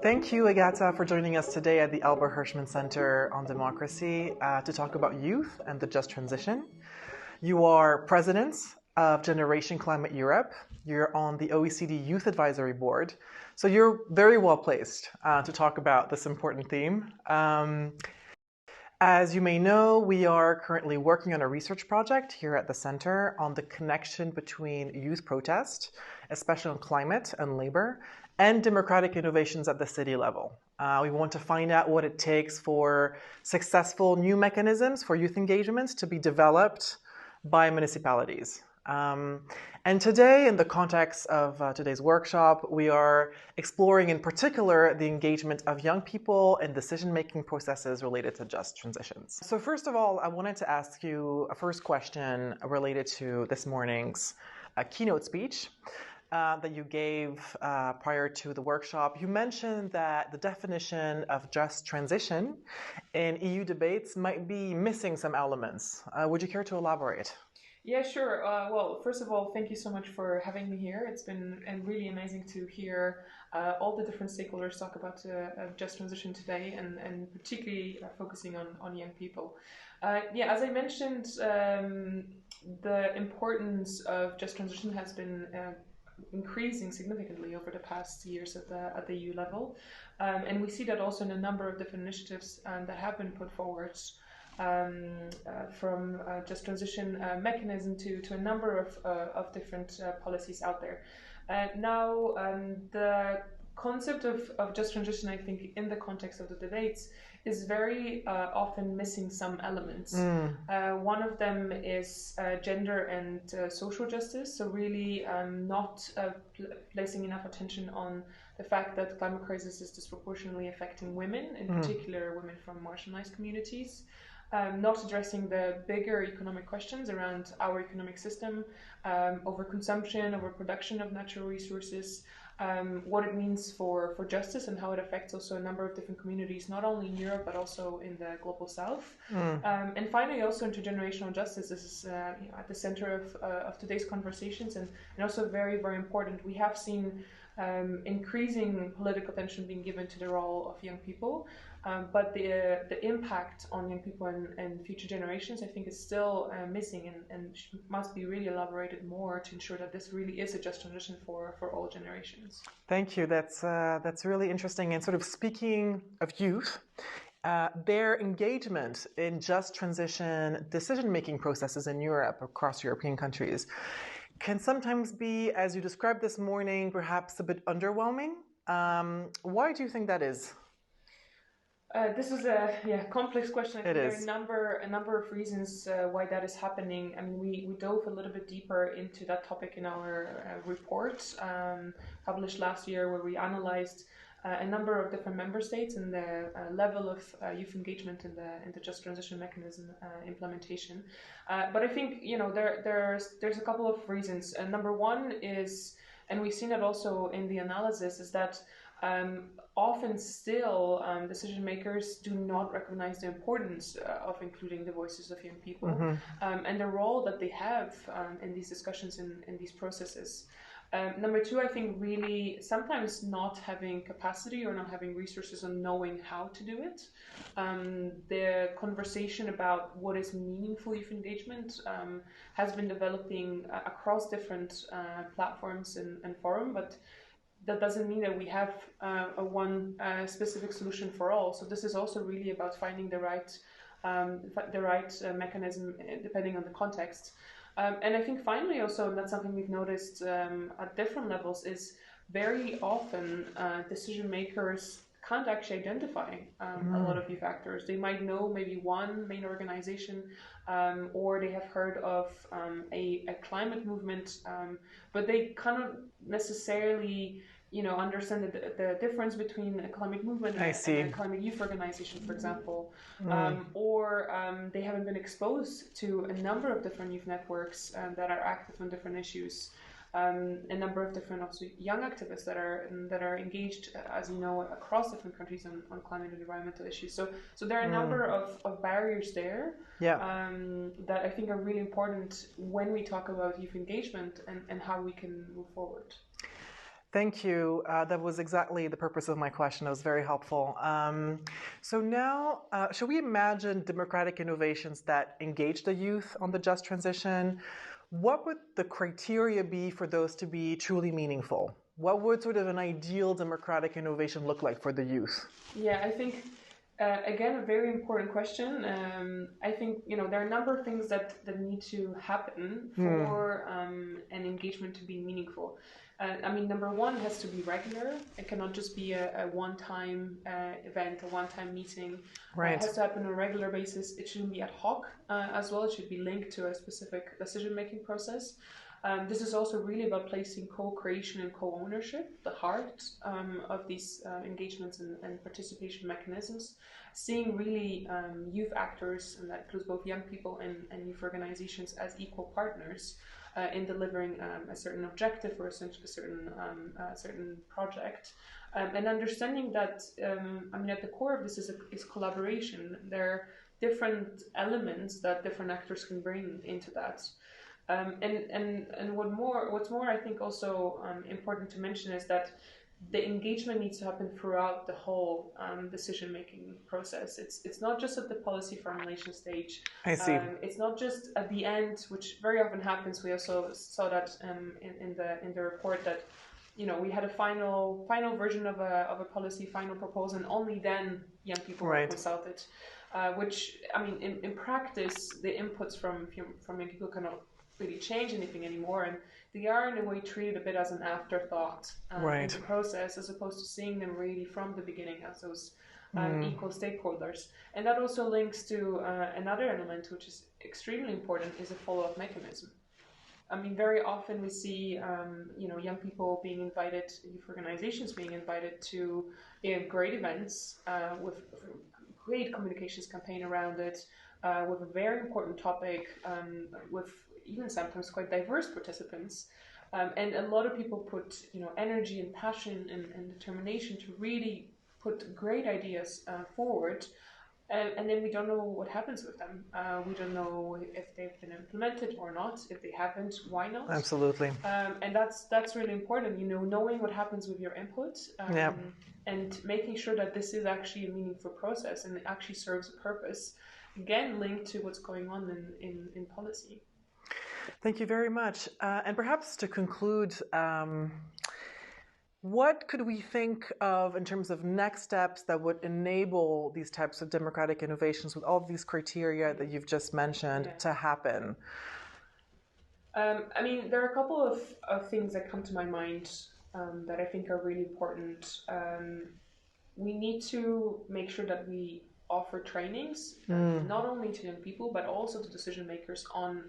Thank you, Agata, for joining us today at the Albert Hirschman Center on Democracy to talk about youth and the just transition. You are president of Generation Climate Europe. You're on the OECD Youth Advisory Board. So you're very well placed to talk about this important theme. As you may know, we are currently working on a research project here at the center on the connection between youth protest, especially on climate and labor, and democratic innovations at the city level. We want to find out what it takes for successful new mechanisms for youth engagements to be developed by municipalities. And today, in the context of today's workshop, we are exploring in particular the engagement of young people in decision-making processes related to just transitions. So first of all, I wanted to ask you a first question related to this morning's keynote speech that you gave prior to the workshop. You mentioned that the definition of just transition in EU debates might be missing some elements. Would you care to elaborate? Yeah, sure. Well, first of all, thank you so much for having me here. It's been really amazing to hear all the different stakeholders talk about just transition today, and particularly focusing on young people. Yeah, as I mentioned, the importance of just transition has been increasing significantly over the past years at the EU level, and we see that also in a number of different initiatives that have been put forward. From just transition mechanism to a number of different policies out there. Now, the concept of just transition, I think, in the context of the debates, is very often missing some elements. One of them is gender and social justice, so really not placing enough attention on the fact that the climate crisis is disproportionately affecting women, in particular women from marginalized communities. Not addressing the bigger economic questions around our economic system, overconsumption, overproduction of natural resources, what it means for justice and how it affects also a number of different communities, not only in Europe, but also in the global south. And finally, also intergenerational justice. This is at the center of today's conversations, and also very, very important. We have seen increasing political attention being given to the role of young people, but the impact on young people and future generations, I think, is still missing and must be really elaborated more to ensure that this really is a just transition for all generations. Thank you. That's really interesting. And sort of speaking of youth, their engagement in just transition decision-making processes in Europe, across European countries, can sometimes be, as you described this morning, perhaps a bit underwhelming. Why do you think that is? This is a complex question. I think there are a number of reasons why that is happening. I mean, we dove a little bit deeper into that topic in our report published last year, where we analyzed a number of different member states and the level of youth engagement in the just transition mechanism implementation. But I think there's a couple of reasons. Number one is, and we've seen it also in the analysis, is that often still decision makers do not recognize the importance of including the voices of young people and the role that they have in these discussions, in these processes. Number two, I think really sometimes not having capacity or not having resources on knowing how to do it. The conversation about what is meaningful youth engagement has been developing across different platforms and forums, but that doesn't mean that we have one specific solution for all. So this is also really about finding the right mechanism depending on the context. And I think finally also, and that's something we've noticed at different levels, is very often decision makers can't actually identify a lot of youth actors. They might know maybe one main organization, or they have heard of a climate movement, but they cannot necessarily understand the difference between a climate movement and a climate youth organization, for example, or they haven't been exposed to a number of different youth networks that are active on different issues, a number of different also young activists that are engaged, as you know, across different countries on climate and environmental issues. So there are a number of barriers there that I think are really important when we talk about youth engagement and how we can move forward. Thank you. That was exactly the purpose of my question. It was very helpful. So now, should we imagine democratic innovations that engage the youth on the just transition? What would the criteria be for those to be truly meaningful? What would sort of an ideal democratic innovation look like for the youth? Yeah, I think, again, a very important question. I think, there are a number of things that need to happen for an engagement to be meaningful. Number one, it has to be regular. It cannot just be a one-time event, a one-time meeting. Right. It has to happen on a regular basis. It shouldn't be ad hoc as well. It should be linked to a specific decision-making process. This is also really about placing co-creation and co-ownership at the heart of these engagements and participation mechanisms. Seeing really youth actors, and that includes both young people and youth organizations, as equal partners in delivering a certain objective or a certain project. And understanding that, at the core of this is collaboration. There are different elements that different actors can bring into that. What's more, I think also important to mention is that the engagement needs to happen throughout the whole decision-making process. It's not just at the policy formulation stage. I see. It's not just at the end, which very often happens. We also saw that in the report that we had a final version of a policy, final proposal, and only then young people were consulted. Which in practice, the inputs from young people cannot really change anything anymore, and they are in a way treated a bit as an afterthought in the process, as opposed to seeing them really from the beginning as those equal stakeholders. And that also links to another element which is extremely important, is a follow-up mechanism. Very often we see young people being invited, youth organizations being invited to great events with great communications campaign around it, with a very important topic, with even sometimes quite diverse participants. And a lot of people put energy and passion and determination to really put great ideas forward. And then we don't know what happens with them. We don't know if they've been implemented or not. If they haven't, why not? Absolutely. And that's really important, knowing what happens with your input and making sure that this is actually a meaningful process and it actually serves a purpose. Again, linked to what's going on in policy. Thank you very much. And perhaps to conclude, what could we think of in terms of next steps that would enable these types of democratic innovations with all of these criteria that you've just mentioned to happen? There are a couple of things that come to my mind that I think are really important. We need to make sure that we offer trainings, not only to young people, but also to decision makers on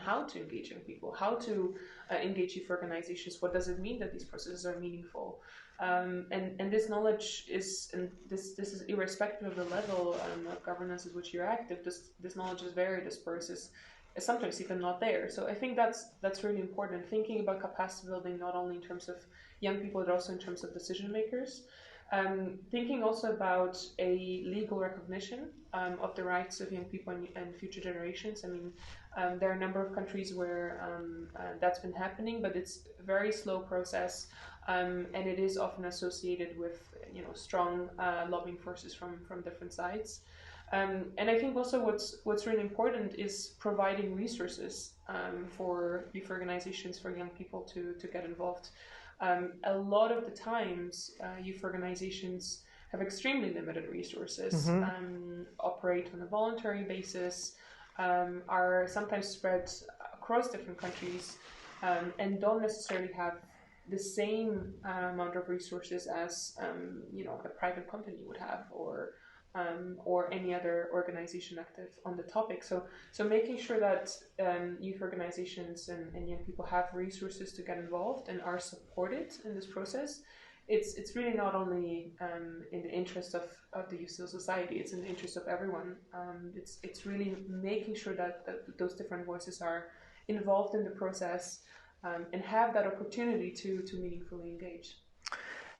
how to engage young people, how to engage youth organizations. What does it mean that these processes are meaningful? And this knowledge is, and this is irrespective of the level of governance at which you're active. This knowledge is very dispersed, is sometimes even not there. So I think that's really important. Thinking about capacity building, not only in terms of young people, but also in terms of decision makers. Thinking also about a legal recognition of the rights of young people and future generations. There are a number of countries where that's been happening, but it's a very slow process, and it is often associated with strong lobbying forces from different sides. And I think also what's really important is providing resources for youth organizations, for young people to get involved. A lot of the times, youth organizations have extremely limited resources, operate on a voluntary basis, are sometimes spread across different countries, and don't necessarily have the same amount of resources as a private company would have, or any other organization active on the topic. So making sure that youth organizations and young people have resources to get involved and are supported in this process, it's really not only in the interest of the youth civil society, it's in the interest of everyone. It's really making sure that those different voices are involved in the process and have that opportunity to meaningfully engage.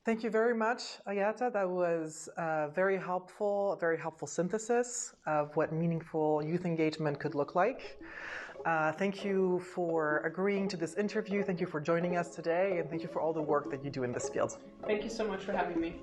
Thank you very much, Agata. That was a very helpful synthesis of what meaningful youth engagement could look like. Thank you for agreeing to this interview. Thank you for joining us today, and thank you for all the work that you do in this field. Thank you so much for having me.